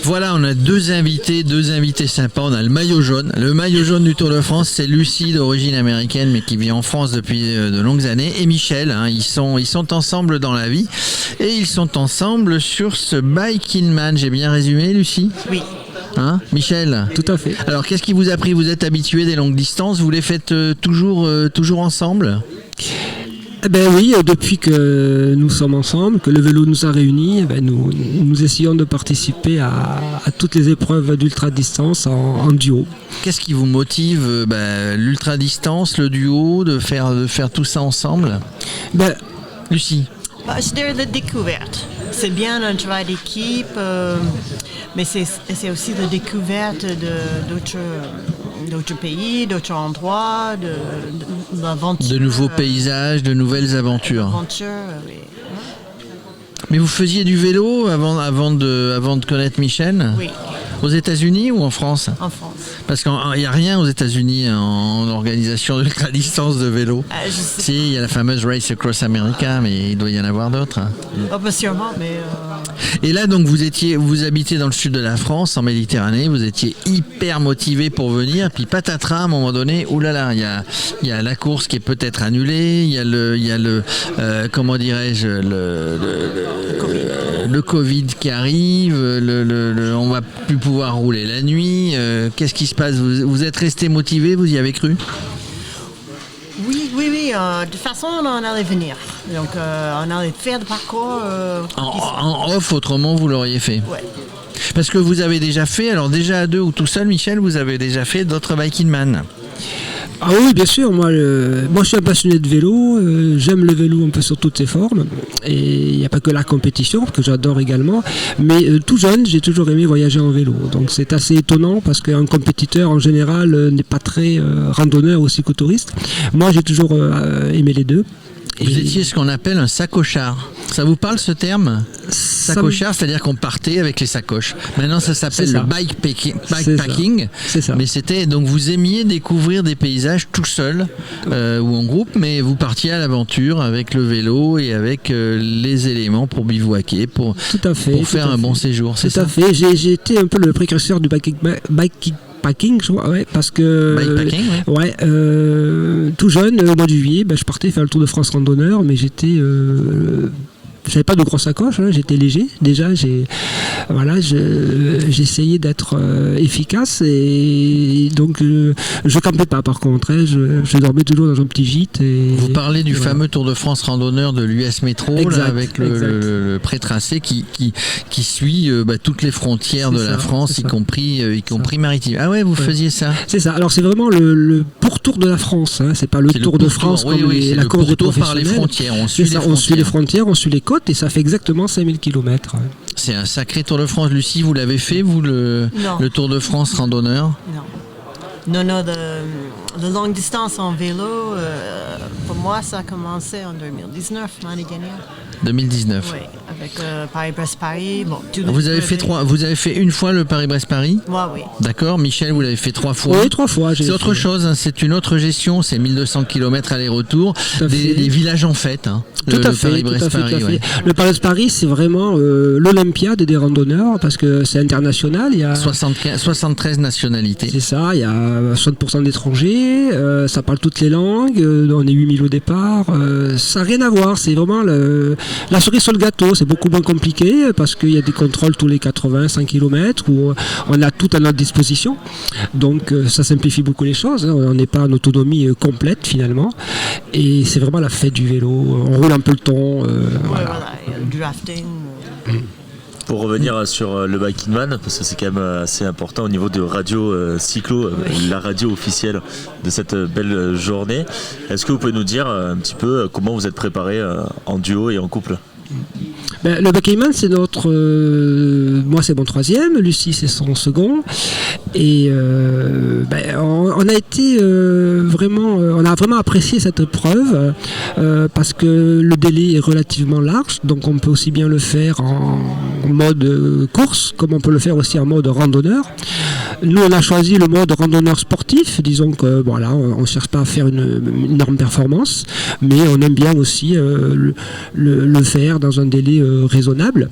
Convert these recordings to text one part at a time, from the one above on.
Voilà, on a deux invités sympas. On a le maillot jaune. Le maillot jaune du Tour de France, c'est Lucie, d'origine américaine, mais qui vit en France depuis de longues années. Et Michel, ils sont ensemble dans la vie. Et ils sont ensemble sur ce Bike in Man. J'ai bien résumé, Lucie ? Oui. Michel ? Tout à fait. Alors, qu'est-ce qui vous a pris ? Vous êtes habitué des longues distances ? Vous les faites toujours ensemble ? Oui, depuis que nous sommes ensemble, que le vélo nous a réunis, nous essayons de participer à toutes les épreuves d'ultra-distance en duo. Qu'est-ce qui vous motive l'ultra-distance, le duo, de faire tout ça ensemble ? Lucie ? Je dirais la découverte. C'est bien un travail d'équipe, mais c'est aussi la découverte d'autres pays, d'autres endroits, de nouveaux paysages, de nouvelles aventures. Oui. Mais vous faisiez du vélo avant de connaître Michel ? Oui. Aux États-Unis ou en France ? En France. Parce qu'il n'y a rien aux États-Unis en organisation d'ultra-distance de vélo. Si, il y a la fameuse Race Across America, mais il doit y en avoir d'autres. Sûrement, mais... Et là, donc, vous habitez dans le sud de la France, en Méditerranée, vous étiez hyper motivé pour venir, puis patatras, à un moment donné, oulala, il y a la course qui est peut-être annulée, il y a le comment dirais-je, le Covid qui arrive, on va plus pouvoir rouler la nuit. Qu'est-ce qui se passe ? Vous êtes resté motivé, vous y avez cru ? Oui. De toute façon, on allait venir. Donc, on allait faire le parcours. En off, autrement, vous l'auriez fait ? Ouais. Parce que vous avez déjà fait, alors déjà à deux ou tout seul, Michel, vous avez déjà fait d'autres Bike in Man. Ah oui, bien sûr. Moi, je suis un passionné de vélo. J'aime le vélo un peu sur toutes ses formes. Et il n'y a pas que la compétition, que j'adore également. Mais tout jeune, j'ai toujours aimé voyager en vélo. Donc c'est assez étonnant parce qu'un compétiteur, en général, n'est pas très randonneur ou cyclotouriste. Moi, j'ai toujours aimé les deux. Vous étiez ce qu'on appelle un sacochard. Ça vous parle ce terme ? Sacochard, c'est-à-dire qu'on partait avec les sacoches. Maintenant, ça s'appelle le bikepacking. C'est ça. Mais c'était donc vous aimiez découvrir des paysages tout seul ou en groupe, mais vous partiez à l'aventure avec le vélo et avec les éléments pour bivouaquer, pour faire un bon séjour. Tout à fait. J'ai été un peu le précurseur du bikepacking, je crois, parce que tout jeune, au mois de juillet, je partais faire le Tour de France randonneur, mais j'avais pas de grosse sacoche, j'étais léger. Déjà, j'essayais d'être efficace et donc je campais pas par contre. Je dormais toujours dans un petit gîte. Vous parlez du fameux Tour de France randonneur de l'US Métro, avec le pré-tracé qui suit toutes les frontières de la France, y compris maritime. Ah ouais, vous faisiez ça. C'est ça. Alors c'est vraiment le pourtour de la France. C'est pas le Tour de France comme la course de professionnels. Par les frontières. On suit les frontières, on suit les côtes et ça fait exactement 5000 km. C'est un sacré Tour de France. Lucie, vous l'avez fait, vous, le Tour de France randonneur ? Non, de longue distance en vélo, pour moi, ça a commencé en 2019, l'année dernière. 2019. Oui, avec Paris-Brest-Paris. Bon, vous avez fait une fois le Paris-Brest-Paris ? Moi, oui. D'accord. Michel, vous l'avez fait 3 fois. Oui, 3 fois. C'est autre chose, c'est une autre gestion, c'est 1200 km aller-retour, des villages en fête. Tout à fait. Le Paris-Brest-Paris, c'est vraiment l'Olympiade des randonneurs parce que c'est international. Il y a 73 nationalités. C'est ça, il y a 60% d'étrangers, ça parle toutes les langues, on est 8000 au départ, ça n'a rien à voir, c'est vraiment la cerise sur le gâteau. C'est beaucoup moins compliqué parce qu'il y a des contrôles tous les 80-100 km où on a tout à notre disposition, donc ça simplifie beaucoup les choses, on n'est pas en autonomie complète finalement, et c'est vraiment la fête du vélo, on roule un peloton. Voilà, le drafting. Pour revenir sur le Bike in Man, parce que c'est quand même assez important au niveau de Radio Cyclo, la radio officielle de cette belle journée. Est-ce que vous pouvez nous dire un petit peu comment vous êtes préparé en duo et en couple ? Le Bike in Man, c'est moi c'est mon 3e, Lucie c'est son 2nd, et on a vraiment apprécié cette épreuve parce que le délai est relativement large, donc on peut aussi bien le faire en mode course comme on peut le faire aussi en mode randonneur. Nous on a choisi le mode randonneur sportif, disons que on cherche pas à faire une énorme performance, mais on aime bien aussi le faire dans un délai raisonnable.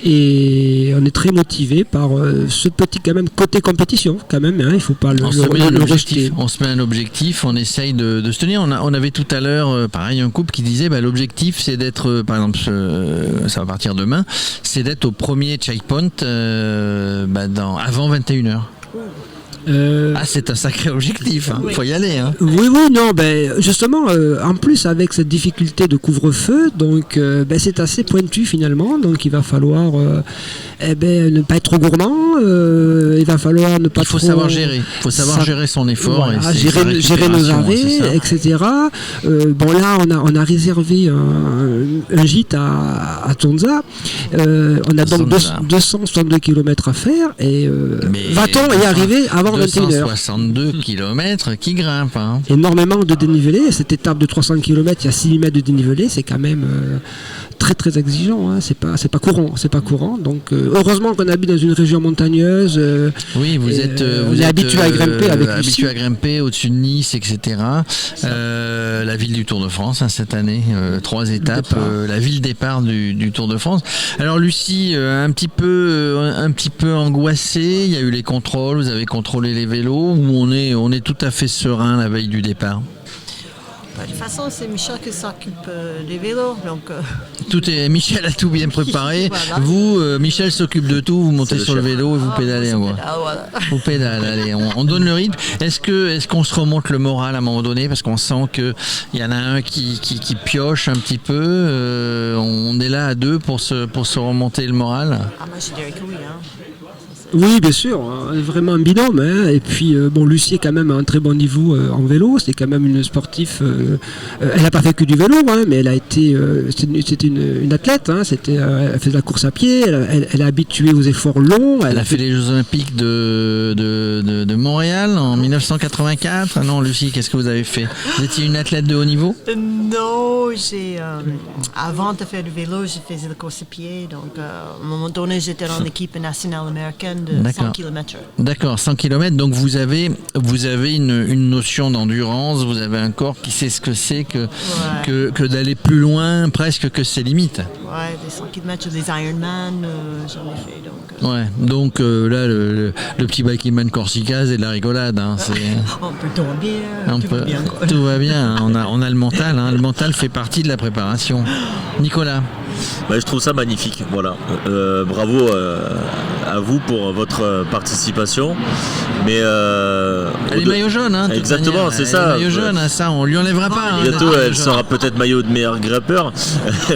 Et on est très motivé par ce petit quand même côté compétition quand même, hein, il faut pas le rejeter. On se met un objectif, on essaye de se tenir. On avait tout à l'heure pareil un couple qui disait l'objectif c'est d'être par exemple ça va partir demain, c'est d'être au premier checkpoint avant 21h. C'est un sacré objectif, hein. Faut y aller. Hein. Oui, non, justement, en plus avec cette difficulté de couvre-feu, donc c'est assez pointu finalement, donc il va falloir ne pas être trop gourmand, il va falloir ne pas il faut trop... savoir gérer, gérer son effort, voilà, gérer nos arrêts, etc. Là, on a réservé un gîte à Tonza, on a donc 262 km à faire, et va-t-on y arriver avant 262 km qui grimpent. Hein. Énormément de dénivelé. Cette étape de 300 km, il y a 6 mètres de dénivelé, c'est quand même très très exigeant. Hein. C'est pas courant. Donc heureusement qu'on habite dans une région montagneuse. Oui, vous êtes habitué à grimper avec Lucie. Habitué à grimper au-dessus de Nice, etc. La ville du Tour de France cette année, 3 étapes, la ville départ du Tour de France. Alors Lucie, un petit peu angoissée. Il y a eu les contrôles. Vous avez contrôlé les vélos, où on est tout à fait serein la veille du départ. De toute façon, c'est Michel qui s'occupe des vélos. Donc, Michel a tout bien préparé. Voilà. Vous, Michel s'occupe de tout. Vous montez sur le vélo et vous pédalez. Voilà. Vous pédalez. Allez, on donne le rythme. Est-ce qu'on se remonte le moral à un moment donné, parce qu'on sent qu'il y en a un qui pioche un petit peu. On est là à deux pour se remonter le moral. Moi, je dirais que oui. Hein. Oui, bien sûr, hein, vraiment un binôme. Hein. Et puis, Lucie est quand même à un très bon niveau en vélo. C'est quand même une sportive. Elle n'a pas fait que du vélo, hein, mais elle a été. C'était une athlète. Hein. Elle fait de la course à pied. Elle est habituée aux efforts longs. Elle a fait les Jeux Olympiques de Montréal en 1984. Non, Lucie, qu'est-ce que vous avez fait? Vous étiez une athlète de haut niveau? Non, avant de faire du vélo, j'ai fait de la course à pied. Donc, à un moment donné, j'étais dans l'équipe nationale américaine de 100 km. D'accord, 100 km. Donc vous avez une notion d'endurance, vous avez un corps qui sait ce que c'est que d'aller plus loin presque que ses limites. Ouais, des 100 km, des Ironman, j'en ai fait. Donc là, le petit Bikerman Corsica, c'est de la rigolade. Hein, on peut tomber, tout va bien. On a le mental. Hein, le mental fait partie de la préparation. Nicolas. Je trouve ça magnifique, voilà. Bravo à vous pour votre participation. Mais les maillots jaunes, hein. Exactement, c'est ça. Les maillots jaunes, ça, on lui enlèvera pas. Bientôt, elle sera peut-être maillot de meilleur grimpeur.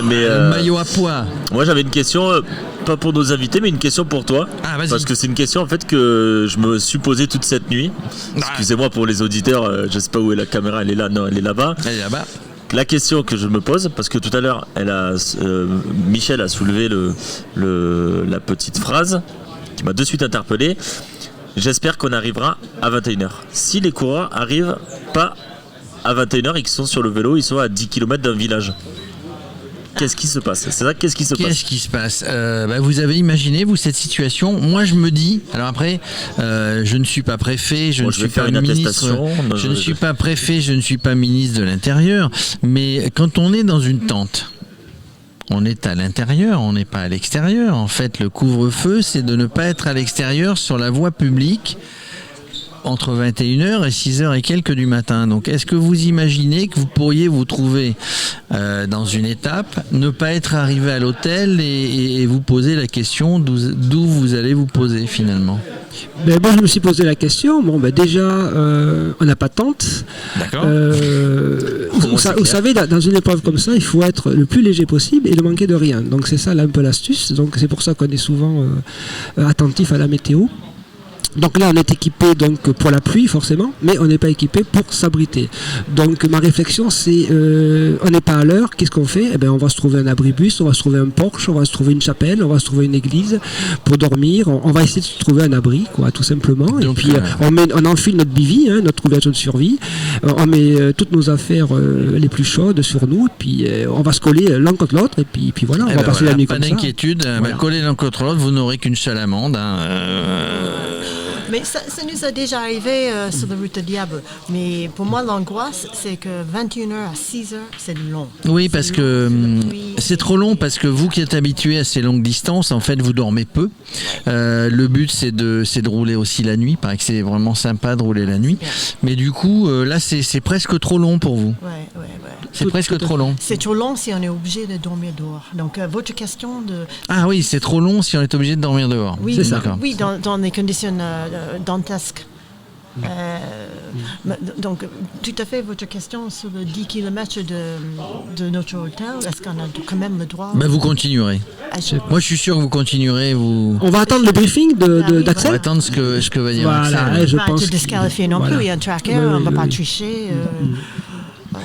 Mais maillot à poids. Moi, j'avais une question. Pas pour nos invités, mais une question pour toi. Parce que c'est une question en fait que je me suis posée toute cette nuit. Excusez-moi pour les auditeurs, je sais pas où est la caméra, elle est là, non, elle est là-bas. Elle est là-bas. La question que je me pose, parce que tout à l'heure, Michel a soulevé la petite phrase qui m'a de suite interpellé. J'espère qu'on arrivera à 21h. Si les coureurs arrivent pas à 21h et qu'ils sont sur le vélo, ils sont à 10 km d'un village. Qu'est-ce qui se passe? C'est ça, qu'est-ce qui se passe? Vous avez imaginé, vous, cette situation? Moi, je me dis, alors après, je ne suis pas préfet, je ne suis pas ministre, je ne suis pas préfet, je ne suis pas ministre de l'Intérieur, mais quand on est dans une tente, on est à l'intérieur, on n'est pas à l'extérieur. En fait, le couvre-feu, c'est de ne pas être à l'extérieur sur la voie publique entre 21h et 6h et quelques du matin. Donc, est-ce que vous imaginez que vous pourriez vous trouver dans une étape, ne pas être arrivé à l'hôtel et vous poser la question d'où vous allez vous poser finalement? Moi, je me suis posé la question. Déjà, on n'a pas de tente. D'accord. Vous savez, dans une épreuve comme ça, il faut être le plus léger possible et ne manquer de rien. Donc, c'est ça là, un peu l'astuce. Donc, c'est pour ça qu'on est souvent attentif à la météo. Donc là, on est équipé pour la pluie, forcément, mais on n'est pas équipé pour s'abriter. Donc ma réflexion, c'est on n'est pas à l'heure, qu'est-ce qu'on fait? On va se trouver un abribus, on va se trouver un porche, on va se trouver une chapelle, on va se trouver une église pour dormir. On va essayer de se trouver un abri, tout simplement. Donc, et puis on enfile notre bivy, notre couverture de survie. On met toutes nos affaires les plus chaudes sur nous, et puis on va se coller l'un contre l'autre, et puis voilà, on va passer la nuit comme ça. Pas d'inquiétude, coller l'un contre l'autre, vous n'aurez qu'une seule amende. Mais ça nous a déjà arrivé sur la route de Diable. Mais pour moi, l'angoisse, c'est que 21h à 6h, c'est long. Oui, parce C'est que long, puis- c'est trop long, parce que vous qui êtes habitué à ces longues distances, en fait, vous dormez peu. Le but, c'est de rouler aussi la nuit. Il paraît que c'est vraiment sympa de rouler la nuit. Mais du coup, là, c'est presque trop long pour vous. Ouais. C'est presque trop long. C'est trop long si on est obligé de dormir dehors. Donc, votre question de... Ah oui, c'est trop long si on est obligé de dormir dehors. Oui, C'est ça. D'accord. oui, dans les conditions dantesques. Donc, tout à fait, votre question sur le 10 km de notre hôtel, est-ce qu'on a quand même le droit Ben, vous continuerez. Moi, je suis sûr que vous continuerez. On va attendre le briefing Ah oui, On va d'Axel. attendre ce que va dire Voilà, Axel. je On va pense te qu'il- disqualifier non voilà. plus, il y a un tracker, Oui, on ne oui, va pas oui. tricher.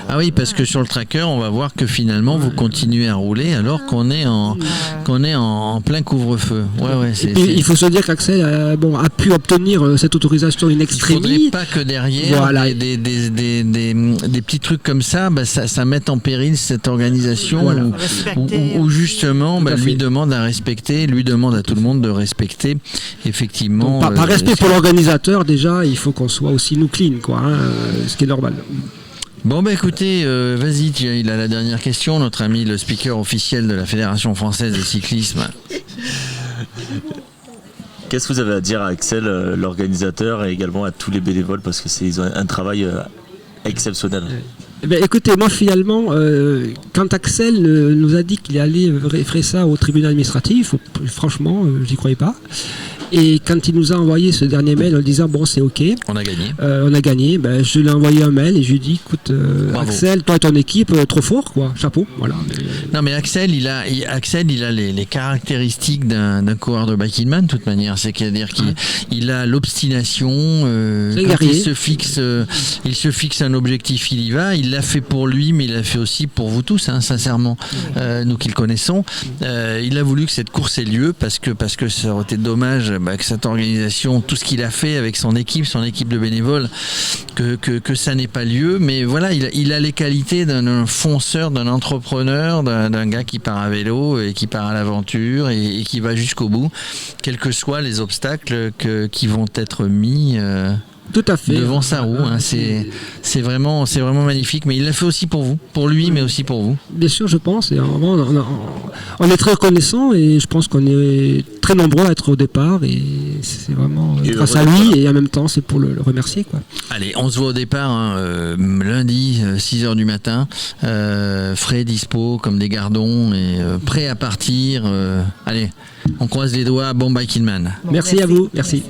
Ah oui, parce que sur le tracker, on va voir que finalement, vous continuez à rouler alors qu'on est en plein couvre-feu. Ouais, Et puis, il faut se dire qu'Axel a pu obtenir cette autorisation in Il extremis. faudrait pas que derrière Voilà. des petits trucs comme ça, ça mette en péril cette organisation Voilà. où justement Tout à lui fait. demande à respecter, lui demande à tout le monde de respecter effectivement. Donc, par respect pour l'organisateur, déjà, il faut qu'on soit aussi nous clean, quoi, ce qui est normal. Bon bah écoutez, vas-y, il a la dernière question, notre ami le speaker officiel de la Fédération française de cyclisme. Qu'est-ce que vous avez à dire à Axel, l'organisateur, et également à tous les bénévoles, parce que ils ont un travail exceptionnel. Eh bien, écoutez, moi finalement, quand Axel nous a dit qu'il allait référer ça au tribunal administratif, franchement, j'y croyais pas. Et quand il nous a envoyé ce dernier mail en disant bon c'est ok, On a gagné. on a gagné, je lui ai envoyé un mail et je lui ai dit écoute Bravo. Axel, toi et ton équipe, trop fort quoi, chapeau, voilà. Non mais Axel, il a les caractéristiques d'un coureur de Bike-in-Man de toute manière, c'est-à-dire qu'il a l'obstination, C'est quand guerrier. il se fixe un objectif, il y va, il l'a fait pour lui, mais il l'a fait aussi pour vous tous, sincèrement, nous qui le connaissons. Il a voulu que cette course ait lieu parce que ça aurait été dommage que cette organisation, tout ce qu'il a fait avec son équipe de bénévoles, que ça n'ait pas lieu. Mais voilà, il a les qualités d'un fonceur, d'un entrepreneur, d'un gars qui part à vélo et qui part à l'aventure et qui va jusqu'au bout, quels que soient les obstacles qui vont être mis Tout à fait. devant sa roue. C'est vraiment magnifique. Mais il l'a fait aussi pour vous, pour lui, mais aussi pour vous. Bien sûr, je pense. Et on est très reconnaissant et je pense qu'on est très nombreux à être au départ et c'est vraiment Et grâce heureux à d'être lui là. et en même temps c'est pour le remercier quoi. Allez, on se voit au départ lundi 6h du matin, frais, dispo comme des gardons et prêt à partir. Allez, on croise les doigts, bon Bike-in-Man. Bon, Merci à vous, merci.